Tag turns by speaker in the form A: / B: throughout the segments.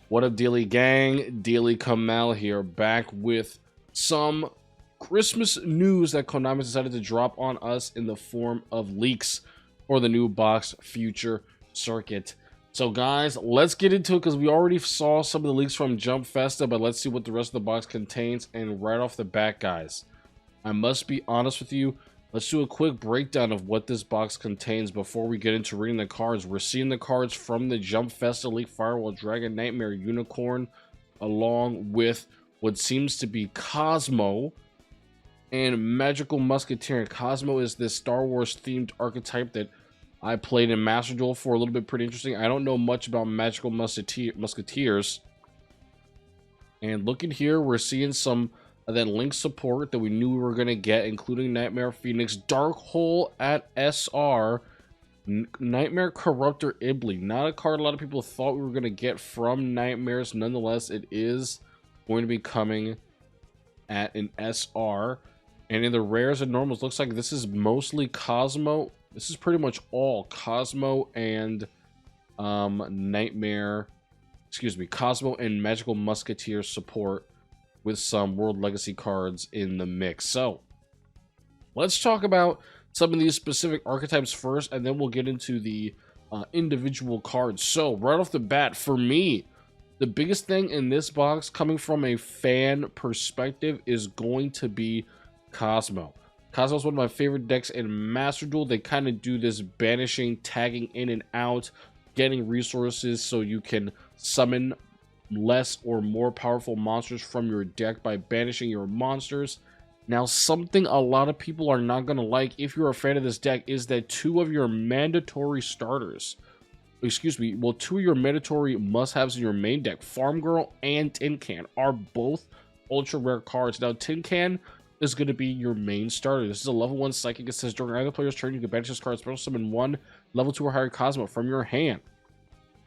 A: What up, Daily Gang? Daily Kamal here, back with some Christmas news that Konami decided to drop on us in the form of leaks for the new box Future Circuit. So guys, let's get into it because we already saw some of the leaks from Jump Festa, but let's see what the rest of the box contains. And right off the bat, guys, I must be honest with you. Let's do a quick breakdown of what this box contains before we get into reading the cards. We're seeing the cards from the Jump Festa League Firewall Dragon Nightmare Unicorn, along with what seems to be Kozmo and Magical Musketeer. And Kozmo is this Star Wars themed archetype that I played in Master Duel for a little bit. Pretty interesting. I don't know much about Magical Musketeers. And looking here, we're seeing some then Link support that we knew we were going to get, including Nightmare Phoenix, Dark Hole at SR, Nightmare Corruptor Ibley. Not a card a lot of people thought we were going to get from Nightmares. Nonetheless, it is going to be coming at an SR. And in the rares and normals, looks like this is mostly Kozmo. This is pretty much all Kozmo and Kozmo and Magical Musketeer support, with some World Legacy cards in the mix. So let's talk about some of these specific archetypes first, and then we'll get into the individual cards. So right off the bat, for me, the biggest thing in this box coming from a fan perspective is going to be Kozmo. Kozmo is one of my favorite decks in Master Duel. They kind of do this banishing, tagging in and out, getting resources so you can summon less or more powerful monsters from your deck by banishing your monsters. Now, something a lot of people are not going to like if you're a fan of this deck is that two of your mandatory must-haves in your main deck, Farm Girl and Tin Can, are both ultra rare cards. Now, Tin Can is going to be your main starter. This is a level 1 psychic. It says during either player's turn, you can banish this card, special summon one level 2 or higher Kozmo from your hand.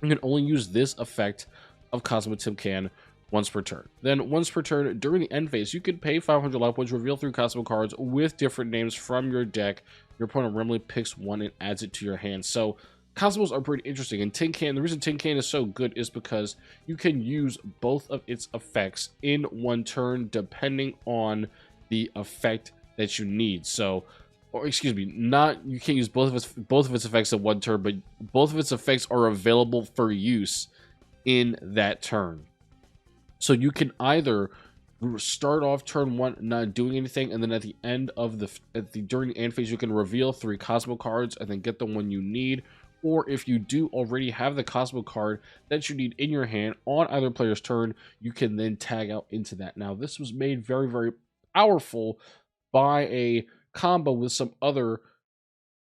A: You can only use this effect of Kozmo Tin Can once per turn. Then once per turn during the end phase, you can pay 500 life points, reveal 3 Kozmo cards with different names from your deck. Your opponent randomly picks one and adds it to your hand. So Kozmos are pretty interesting. And Tin Can, the reason Tin Can is so good is because you can use both of its effects in one turn depending on the effect that you need. So, or excuse me, you can't use both of its effects in one turn, but both of its effects are available for use in that turn. So you can either start off turn 1 not doing anything, and then at the end of during the end phase, you can reveal 3 Kozmo cards and then get the one you need. Or if you do already have the Kozmo card that you need in your hand on either player's turn, you can then tag out into that. Now, this was made very, very powerful by a combo with some other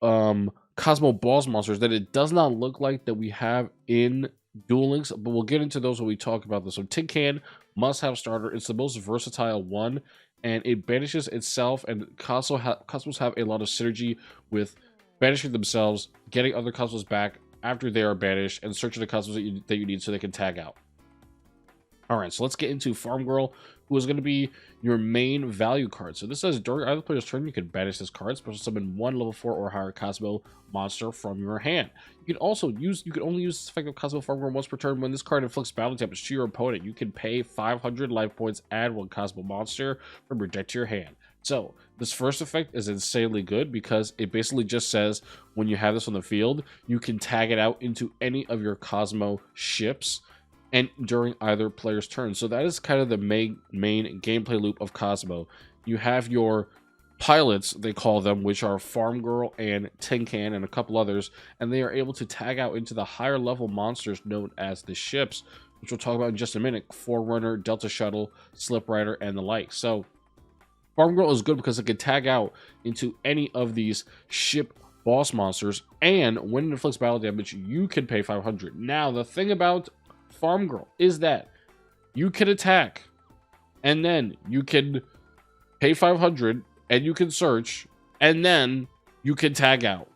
A: Kozmo boss monsters that it does not look like that we have in Duel Links, but we'll get into those when we talk about this. So Tin Can, must-have starter. It's the most versatile one, and it banishes itself, and Cosmos have a lot of synergy with banishing themselves, getting other Cosmos back after they are banished, and searching the Cosmos that you need so they can tag out. Alright, so let's get into Farm Girl, who is going to be your main value card. So this says during either player's turn, you can banish this card, special summon one level 4 or higher Kozmo monster from your hand. You can only use this effect of Kozmo Farm Girl once per turn. When this card inflicts battle damage to your opponent, you can pay 500 life points, add one Kozmo monster from your deck to your hand. So this first effect is insanely good because it basically just says when you have this on the field, you can tag it out into any of your Kozmo ships and during either player's turn. So that is kind of the main gameplay loop of Kozmo. You have your pilots, they call them, which are Farm Girl and Tin Can and a couple others, and they are able to tag out into the higher level monsters known as the ships, which we'll talk about in just a minute: Forerunner, Delta Shuttle, Slip Rider, and the like. So Farm Girl is good because it can tag out into any of these ship boss monsters, and when it inflicts battle damage, you can pay 500. Now, the thing about Farm Girl is that you can attack, and then you can pay 500, and you can search, and then you can tag out,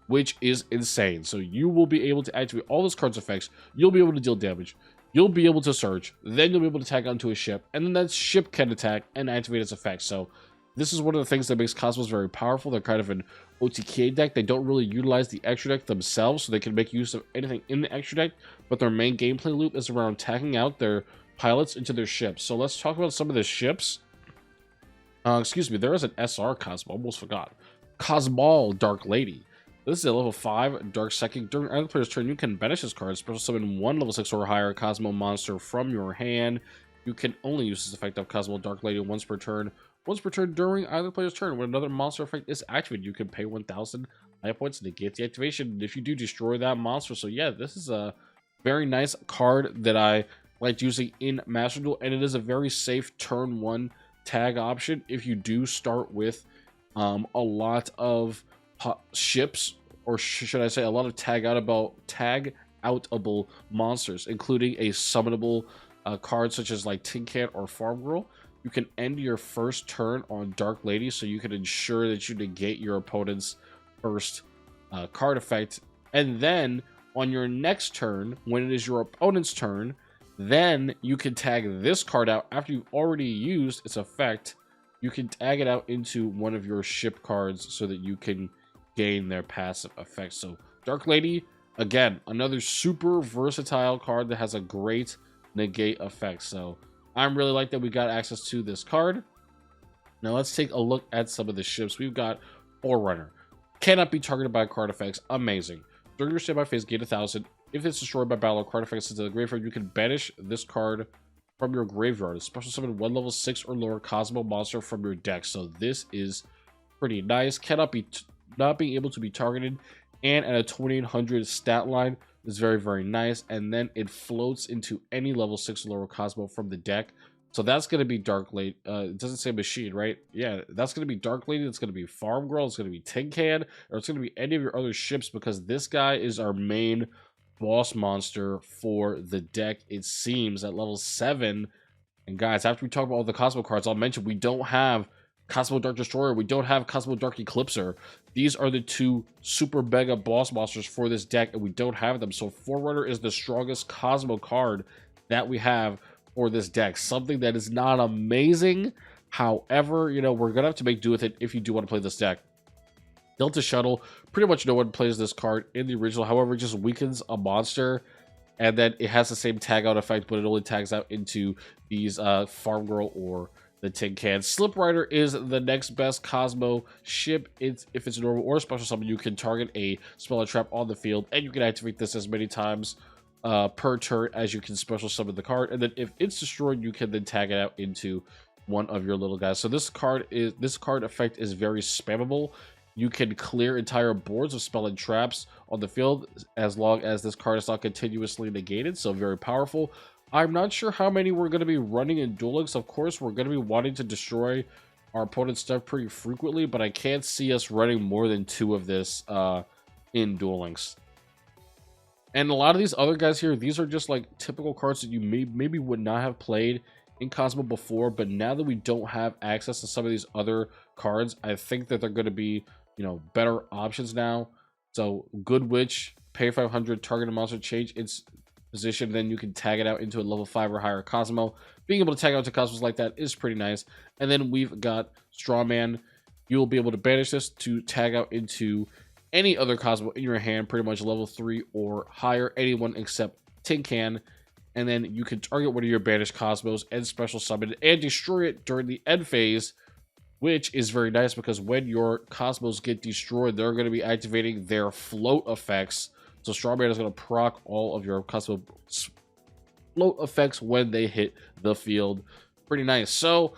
A: which is insane. So you will be able to activate all those cards' effects. You'll be able to deal damage. You'll be able to search. Then you'll be able to tag onto a ship, and then that ship can attack and activate its effects. So this is one of the things that makes Cosmos very powerful. They're kind of an OTK deck. They don't really utilize the extra deck themselves, so they can make use of anything in the extra deck, but their main gameplay loop is around tagging out their pilots into their ships. So let's talk about some of the ships. Excuse me, there is an SR Kozmo, almost forgot. Kozmo Dark Lady. This is a level 5 Dark Psychic. During either player's turn, you can banish this card, special summon one level 6 or higher Kozmo monster from your hand. You can only use this effect of Kozmo Dark Lady once per turn. Once per turn during either player's turn, when another monster effect is activated, you can pay 1,000 life points to negate the activation if you do destroy that monster. So yeah, this is a very nice card that I like using in Master Duel, and it is a very safe turn 1 tag option if you do start with a lot of ships, or should I say a lot of tag outable monsters, including a summonable card such as like Tin Can or Farm Girl. You can end your first turn on Dark Lady, so you can ensure that you negate your opponent's first card effect, and then on your next turn, when it is your opponent's turn, then you can tag this card out after you've already used its effect. You can tag it out into one of your ship cards so that you can gain their passive effects. So Dark Lady, again, another super versatile card that has a great negate effect. So I'm really like that we got access to this card. Now let's take a look at some of the ships. We've got Forerunner. Cannot be targeted by card effects. Amazing. During your standby phase, gain 1,000. If it's destroyed by battle or card effects into the graveyard, you can banish this card from your graveyard. A special summon one level 6 or lower Kozmo monster from your deck. So this is pretty nice. Cannot be not being able to be targeted, and at a 2800 stat line is very, very nice. And then it floats into any level 6 or lower Kozmo from the deck. So that's going to be Dark Lady. It doesn't say machine, right? Yeah, that's going to be Dark Lady. It's going to be Farm Girl. It's going to be Tin Can. Or it's going to be any of your other ships, because this guy is our main boss monster for the deck, it seems, at level 7. And guys, after we talk about all the Kozmo cards, I'll mention we don't have Kozmo Dark Destroyer. We don't have Kozmo Dark Eclipser. These are the two super mega boss monsters for this deck, and we don't have them. So Forerunner is the strongest Kozmo card that we have for this deck. Something that is not amazing. However, you know, we're going to have to make do with it if you do want to play this deck. Delta Shuttle, pretty much no one plays this card in the original. However, it just weakens a monster, and then it has the same tag out effect, but it only tags out into these Farm Girl or the Tin Can. Slip Rider is the next best Kozmo ship. If it's normal or special summon, you can target a spell or trap on the field, and you can activate this as many times per turn as you can special summon the card. And then if it's destroyed, you can then tag it out into one of your little guys. So this card effect is very spammable. You can clear entire boards of spell and traps on the field as long as this card is not continuously negated. So very powerful. I'm not sure how many we're going to be running in Duel Links. Of course, we're going to be wanting to destroy our opponent's stuff pretty frequently, but I can't see us running more than 2 of this in Duel Links. And a lot of these other guys here, these are just like typical cards that you maybe would not have played in Kozmo before, but now that we don't have access to some of these other cards, I think that they're going to be, you know, better options now. So Good Witch, pay 500, target a monster, change its position, then you can tag it out into a level 5 or higher Kozmo. Being able to tag out to Cosmos like that is pretty nice. And then we've got Strawman. You'll be able to banish this to tag out into any other Kozmo in your hand, pretty much level 3 or higher, anyone except Tin Can. And then you can target one of your banished Cosmos and special summon it and destroy it during the end phase, which is very nice because when your Cosmos get destroyed, they're going to be activating their float effects. So Strawman is going to proc all of your Cosmo float effects when they hit the field. Pretty nice. So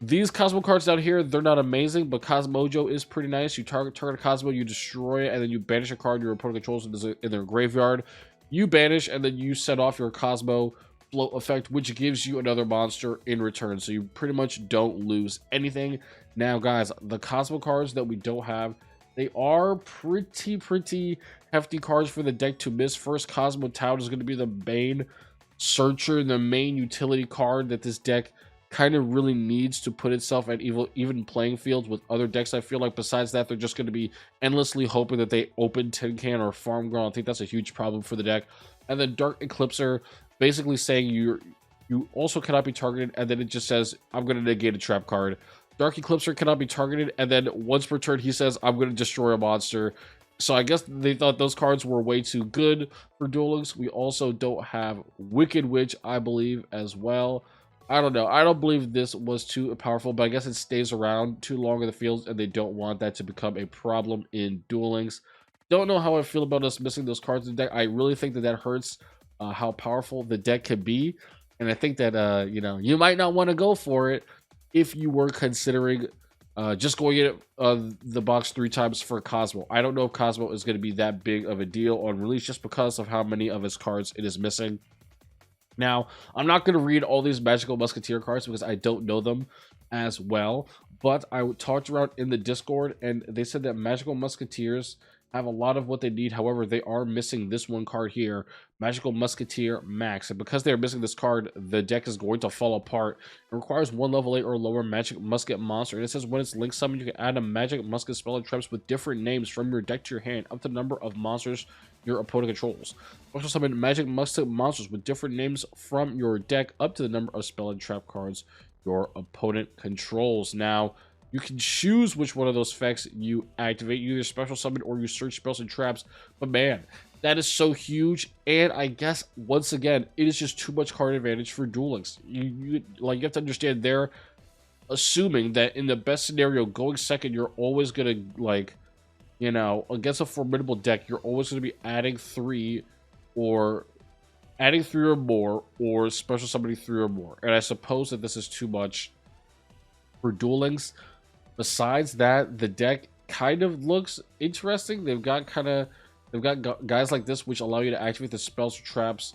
A: these Cosmo cards down here, they're not amazing, but Cosmojo is pretty nice. You target a Cosmo, you destroy it, and then you banish a card your opponent controls in their graveyard. You banish, and then you set off your Cosmo float effect, which gives you another monster in return. So you pretty much don't lose anything. Now, guys, the Cosmo cards that we don't have, they are pretty hefty cards for the deck to miss. First, Cosmo Town is going to be the main searcher, the main utility card that this deck kind of really needs to put itself at even playing fields with other decks. I feel like besides that, they're just going to be endlessly hoping that they open Tin Can or Farm Girl. I think that's a huge problem for the deck. And then Dark Eclipser, basically saying you also cannot be targeted, and then it just says, I'm going to negate a trap card. Dark Eclipser cannot be targeted, and then once per turn, he says, I'm going to destroy a monster. So I guess they thought those cards were way too good for Duel Links. We also don't have Wicked Witch, I believe, as well. I don't know. I don't believe this was too powerful, but I guess it stays around too long in the field, and they don't want that to become a problem in Duel Links. Don't know how I feel about us missing those cards in the deck. I really think that hurts how powerful the deck can be, and I think that you know, you might not want to go for it if you were considering just going in the box 3 times for Kozmo. I don't know if Kozmo is going to be that big of a deal on release just because of how many of his cards it is missing. Now, I'm not going to read all these Magical Musketeer cards because I don't know them as well, but I talked around in the Discord, and they said that Magical Musketeers have a lot of what they need. However, they are missing this one card here, Magical Musketeer Max. And because they're missing this card, the deck is going to fall apart. It requires 1 level 8 or lower Magic Musket monster. And it says when it's link summoned, you can add a Magic Musket spell and traps with different names from your deck to your hand, up to the number of monsters your opponent controls. Also summon Magic Musket monsters with different names from your deck, up to the number of spell and trap cards your opponent controls. Now, you can choose which one of those effects you activate. You either special summon or you search spells and traps. But man, that is so huge. And I guess, once again, it is just too much card advantage for Duel Links. You have to understand, they're assuming that in the best scenario, going second, you're always going to, like, you know, against a formidable deck, you're always going to be adding 3 or more, or special summoning 3 or more. And I suppose that this is too much for Duel Links. Besides that, the deck kind of looks interesting. They've got guys like this which allow you to activate the spells or traps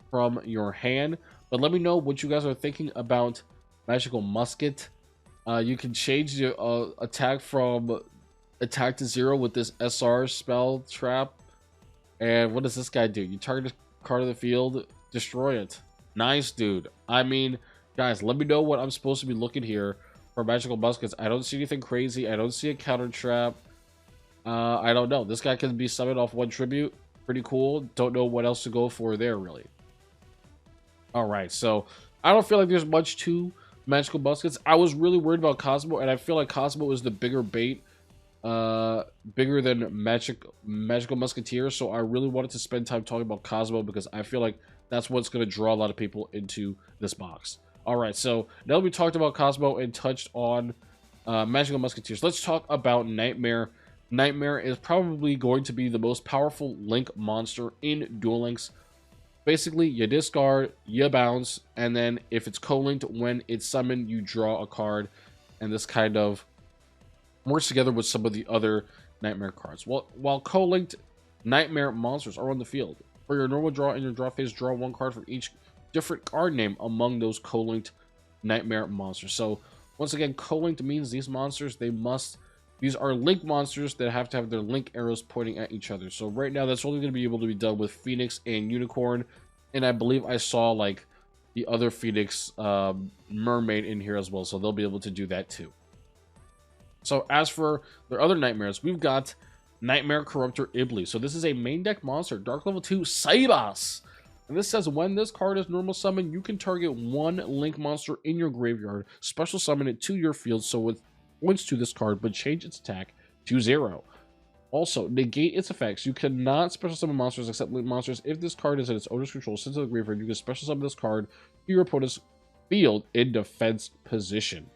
A: from your hand. But let me know what you guys are thinking about Magical Musket. You can change the attack from attack to 0 with this SR spell trap. And what does this guy do? You target a card of the field, destroy it. Nice, dude. I mean, guys, let me know what I'm supposed to be looking here for Magical Muskets. I don't see anything crazy. I don't see a counter trap. I don't know. This guy can be summoned off 1 tribute. Pretty cool. Don't know what else to go for there, really. Alright, so I don't feel like there's much to Magical Muskets. I was really worried about Kozmo, and I feel like Kozmo is the bigger bait. Bigger than Magical Musketeer, so I really wanted to spend time talking about Kozmo because I feel like that's what's going to draw a lot of people into this box. Alright, so now that we talked about Kozmo and touched on Magical Musketeers, let's talk about Nightmare. Nightmare is probably going to be the most powerful Link monster in Duel Links. Basically, you discard, you bounce, and then if it's co-linked, when it's summoned, you draw a card, and this kind of works together with some of the other Nightmare cards. While co-linked Nightmare monsters are on the field, for your normal draw in your draw phase, draw 1 card from each different card name among those co-linked Nightmare monsters. So once again, co-linked means these monsters, these are link monsters that have to have their link arrows pointing at each other. So right now, that's only going to be able to be done with Phoenix and Unicorn, and I believe I saw like the other Phoenix Mermaid in here as well, so they'll be able to do that too. So as for their other nightmares, we've got Nightmare Corruptor Ibley. So this is a main deck monster, Dark Level 2 Saibas. And this says when this card is normal summon, you can target 1 Link monster in your graveyard, special summon it to your field so it points to this card, but change its attack to 0. Also, negate its effects. You cannot special summon monsters except Link monsters. If this card is in its owner's control since the graveyard, you can special summon this card to your opponent's field in defense position.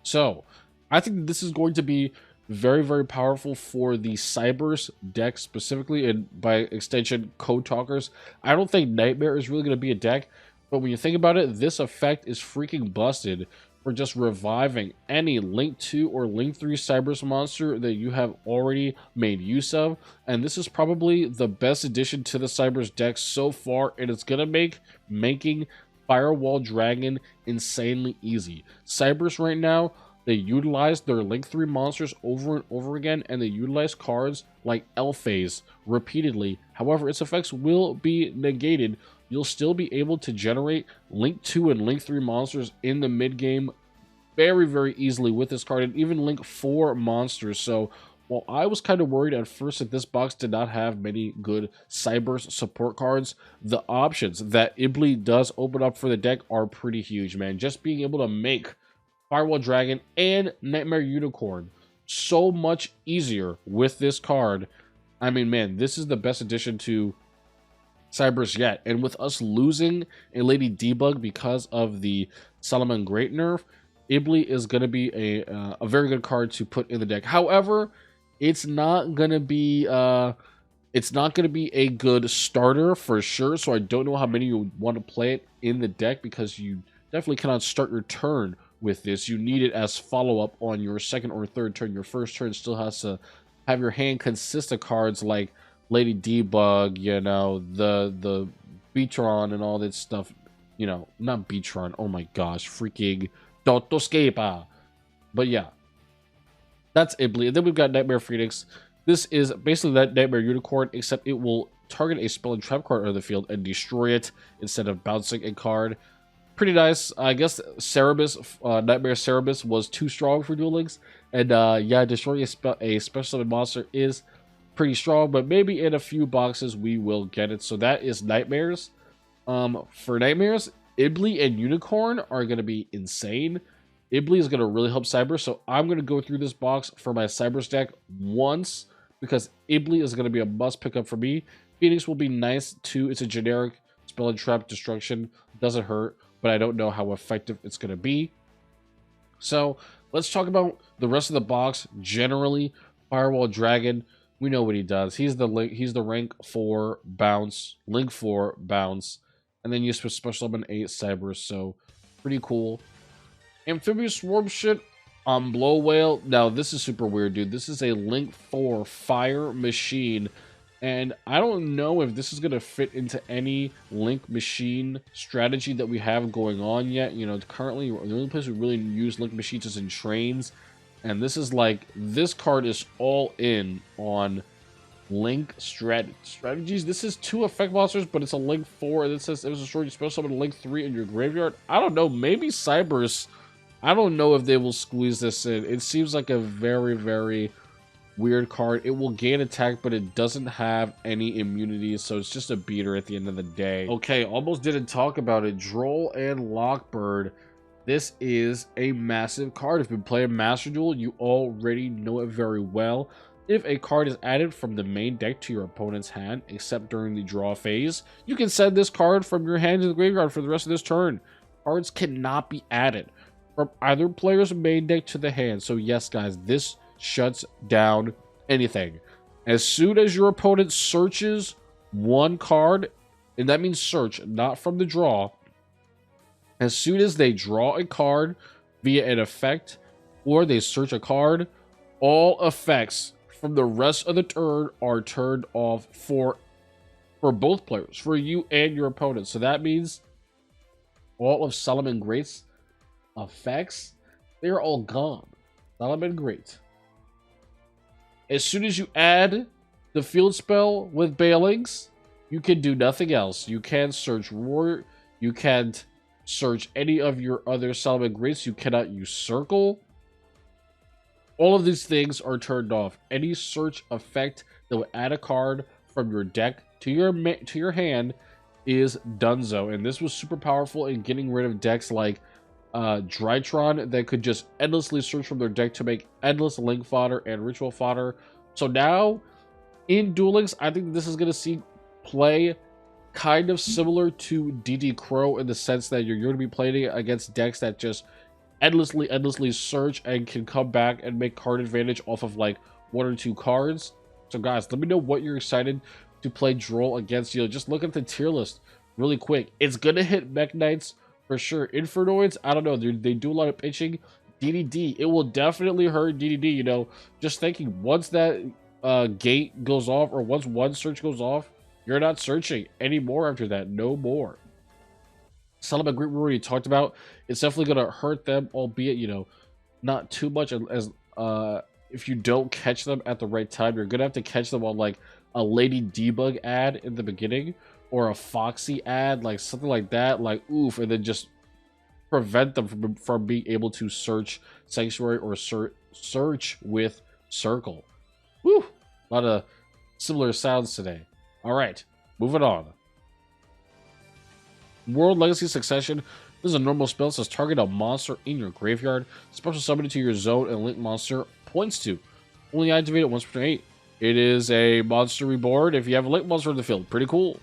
A: So, I think this is going to be very, very powerful for the Cybers deck specifically, and by extension, Code Talkers. I don't think Nightmare is really going to be a deck, but when you think about it, this effect is freaking busted for just reviving any Link 2 or Link 3 Cybers monster that you have already made use of. And this is probably the best addition to the Cybers deck so far, and it's going to make making Firewall Dragon insanely easy. Cybers right now, they utilize their Link 3 monsters over and over again, and they utilize cards like Elphase repeatedly. However, its effects will be negated. You'll still be able to generate Link 2 and Link 3 monsters in the mid-game very, very easily with this card, and even Link 4 monsters. So, while I was kind of worried at first that this box did not have many good Cybers support cards, the options that Ibley does open up for the deck are pretty huge, man. Just being able to make Firewall Dragon and Nightmare Unicorn so much easier with this card. I mean, man, this is the best addition to Cyberus yet. And with us losing a Lady Debug because of the Solomon Great nerf, Ibley is going to be a very good card to put in the deck. However, it's not going to be a good starter for sure. So I don't know how many you want to play it in the deck, because you definitely cannot start your turn with this. You need it as follow-up on your second or third turn. Your first turn still has to have your hand consist of cards like Lady Debug, you know, the Beatron and all that stuff. You know, not Beatron. Oh my gosh, freaking Dotoscape. But yeah, that's Ibley. And then we've got Nightmare Phoenix. This is basically that Nightmare Unicorn, except it will target a spell and trap card out of the field and destroy it instead of bouncing a card. Pretty nice. I guess Cerebus, Nightmare Cerebus was too strong for Duel Links. And yeah, destroying a special summon monster is pretty strong, but maybe in a few boxes we will get it. So that is Nightmares. For Nightmares, Ibley and Unicorn are going to be insane. Ibley is going to really help Cyber, so I'm going to go through this box for my Cyber's deck once, because Ibley is going to be a must pick up for me. Phoenix will be nice too. It's a generic spell and trap destruction. Doesn't hurt, but I don't know how effective it's going to be. So let's talk about the rest of the box. Generally, Firewall Dragon, we know what he does. He's the rank 4 bounce, link 4 bounce, and then you special summon 8 Cyber, so pretty cool. Amphibious Swarm shit on Blow Whale. Now, this is super weird, dude. This is a link 4 fire machine, and I don't know if this is going to fit into any link machine strategy that we have going on yet. You know, currently, the only place we really use link machines is in trains, and this is like, this card is all in on link strategies. This is 2 effect monsters, but it's a link 4, and it says it was a short you special summon link 3 in your graveyard. I don't know, maybe Cybers, I don't know if they will squeeze this in. It seems like a very, very weird card. It will gain attack, but it doesn't have any immunity, so it's just a beater at the end of the day. Okay, almost didn't talk about it. Droll and Lockbird. This is a massive card. If you've been playing Master Duel, you already know it very well. If a card is added from the main deck to your opponent's hand, except during the draw phase, you can send this card from your hand to the graveyard for the rest of this turn. Cards cannot be added from either player's main deck to the hand. So yes, guys, this shuts down anything. As soon as your opponent searches one card, and that means search, not from the draw, as soon as they draw a card via an effect, or they search a card, all effects from the rest of the turn are turned off for both players, for you and your opponent. So that means all of Solomon Great's effects, they're all gone. Solomon Great. As soon as you add the field spell with Bailings, you can do nothing else. You can't search Warrior. You can't search any of your other Solomon Greats. You cannot use Circle. All of these things are turned off. Any search effect that will add a card from your deck to your hand is donezo. And this was super powerful in getting rid of decks like Drytron that could just endlessly search from their deck to make endless link fodder and ritual fodder. So now in Duel Links, I think this is going to see play kind of similar to DD Crow, in the sense that you're going to be playing against decks that just endlessly search and can come back and make card advantage off of like 1 or 2 cards. So guys, let me know what you're excited to play Droll against. You know, just look at the tier list really quick. It's gonna hit Mech Knights for sure. Infernoids, I don't know, they do a lot of pitching. DDD, it will definitely hurt DDD. You know, just thinking, once that gate goes off, or once one search goes off, you're not searching anymore after that. No more. Solomon Great we already talked about. It's definitely going to hurt them, albeit, you know, not too much, as if you don't catch them at the right time. You're going to have to catch them on like a Lady Debug ad in the beginning, or a Foxy ad, like something like that, like oof, and then just prevent them from being able to search Sanctuary or search with Circle. Woo! A lot of similar sounds today. All right, moving on. World Legacy Succession. This is a normal spell. It says target a monster in your graveyard. Special summon it to your zone and link monster. points to. Only activate it once per turn 8. It is a monster reborn if you have a link monster in the field. Pretty cool.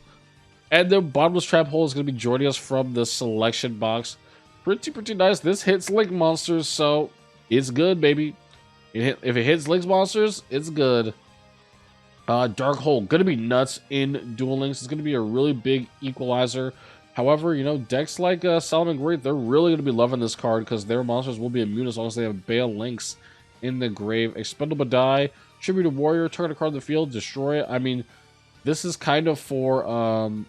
A: And the bottomless trap hole is going to be joining us from the selection box. Pretty nice. This hits link monsters, so it's good, baby. If it hits link monsters, it's good. Dark hole, going to be nuts in Duel Links. It's going to be a really big equalizer. However, you know, decks like Solomon Great, they're really going to be loving this card because their monsters will be immune as long as they have Bale Links in the grave. Expendable die, tribute to warrior, target a card in the field, destroy it. I mean, this is kind of for,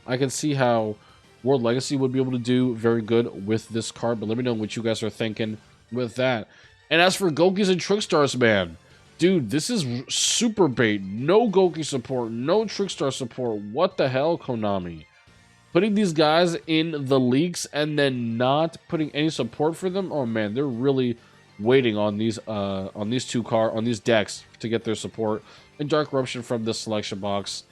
A: I can see how World Legacy would be able to do very good with this card, but let me know what you guys are thinking with that. And as for Gokis and Trickstars, man, dude, this is super bait. No Goki support, no Trickstar support. What the hell, Konami? Putting these guys in the leaks and then not putting any support for them? Oh man, they're really waiting on these decks to get their support. And Dark Eruption from the selection box.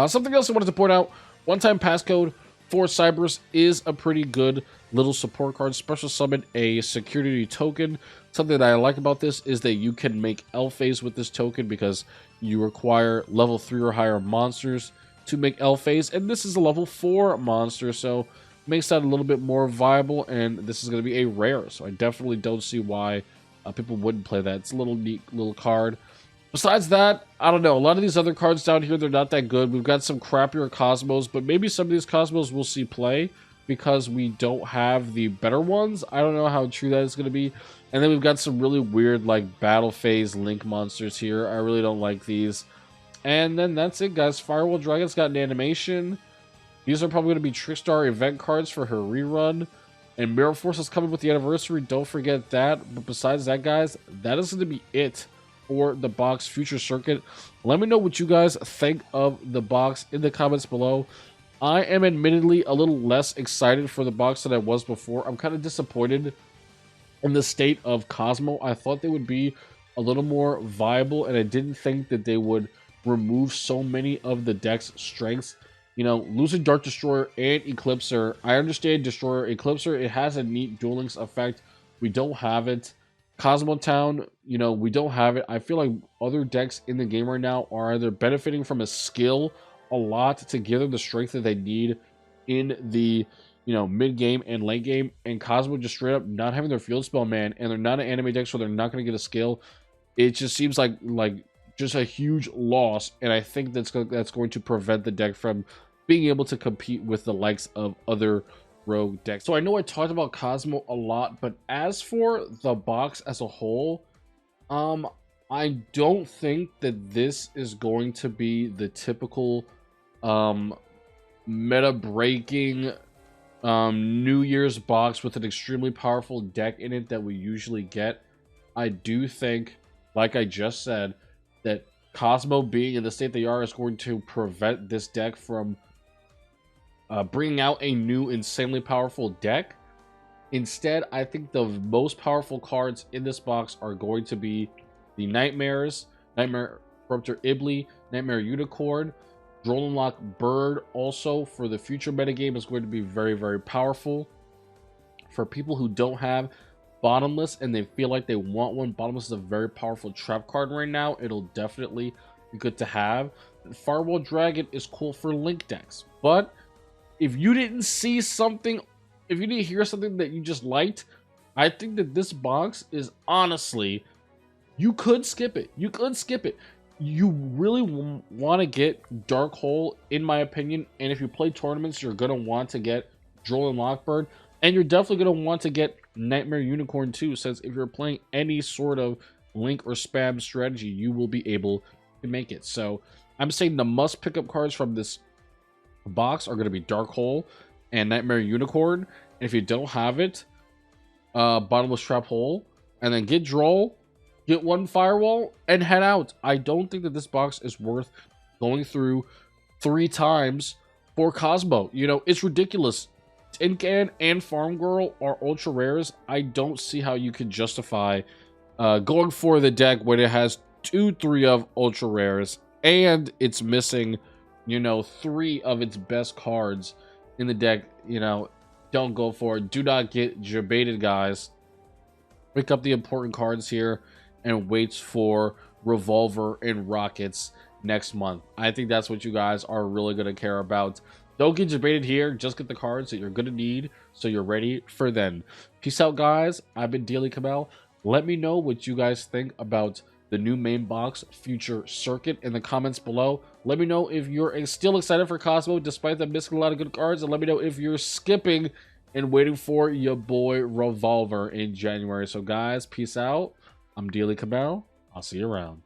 A: Something else I wanted to point out, one-time passcode for Cyberus is a pretty good little support card. Special summon a security token. Something that I like about this is that you can make L-Phase with this token because you require level 3 or higher monsters to make L-Phase, and this is a level 4 monster, so makes that a little bit more viable, and this is going to be a rare, so I definitely don't see why people wouldn't play that. It's a little neat little card. Besides that, I don't know. A lot of these other cards down here, they're not that good. We've got some crappier Kozmos, but maybe some of these Kozmos we'll see play because we don't have the better ones. I don't know how true that is going to be. And then we've got some really weird, like, Battle Phase Link monsters here. I really don't like these. And then that's it, guys. Firewall Dragon's got an animation. These are probably going to be Trickstar event cards for her rerun. And Mirror Force is coming with the anniversary. Don't forget that. But besides that, guys, that is going to be it for the box Future Circuit. Let me know what you guys think of the box in the comments below. I am admittedly a little less excited for the box than I was before. I'm kind of disappointed in the state of Kozmo. I thought they would be a little more viable, and I didn't think that they would remove so many of the deck's strengths. You know, losing Dark Destroyer and Eclipser. I understand Destroyer, Eclipser, it has a neat Duel Links effect. We don't have it. Kozmo Town, you know, we don't have it. I feel like other decks in the game right now are either benefiting from a skill a lot to give them the strength that they need in the, you know, mid-game and late game, and Kozmo just straight up not having their field spell, man, and they're not an anime deck, so they're not going to get a skill. It just seems like just a huge loss, and I think that's going to prevent the deck from being able to compete with the likes of other rogue decks. So I know I talked about Kozmo a lot, but as for the box as a whole, I don't think that this is going to be the typical meta breaking New Year's box with an extremely powerful deck in it that we usually get. I do think, like I just said, that Kozmo being in the state they are is going to prevent this deck from bringing out a new insanely powerful deck. Instead, I think the most powerful cards in this box are going to be the Nightmares, Nightmare Corruptor Ibley, Nightmare Unicorn, Drone Lock Bird also for the future metagame is going to be very, very powerful. For people who don't have Bottomless and they feel like they want one, Bottomless is a very powerful trap card right now. It'll definitely be good to have. And Firewall Dragon is cool for Link decks. But if you didn't see something, if you didn't hear something that you just liked, I think that this box is honestly, you could skip it. You could skip it. You really want to get Dark Hole, in my opinion. And if you play tournaments, you're going to want to get Droll and Lockbird. And you're definitely going to want to get Nightmare Unicorn too, since if you're playing any sort of Link or Spam strategy, you will be able to make it. So I'm saying the must pick up cards from this box are going to be Dark Hole and Nightmare Unicorn. And if you don't have it, Bottomless Trap Hole, and then get Droll, get one Firewall, and head out. I don't think that this box is worth going through 3 times for Kozmo. You know, it's ridiculous. Tin Can and Farm Girl are ultra rares. I don't see how you could justify going for the deck when it has 2-3 of ultra rares and it's missing, you know, 3 of its best cards in the deck. You know, don't go for it. Do not get jebaited, guys. Pick up the important cards here and waits for Revolver and Rockets next month. I think that's what you guys are really going to care about. Don't get debated here. Just get the cards that you're going to need so you're ready for then. Peace out, guys. I've been Daily Kamel. Let me know what you guys think about the new main box future circuit in the comments below. Let me know if you're still excited for Kozmo despite them missing a lot of good cards, and let me know if you're skipping and waiting for your boy Revolver in January. So guys, peace out. I'm Daily Kamel. I'll see you around.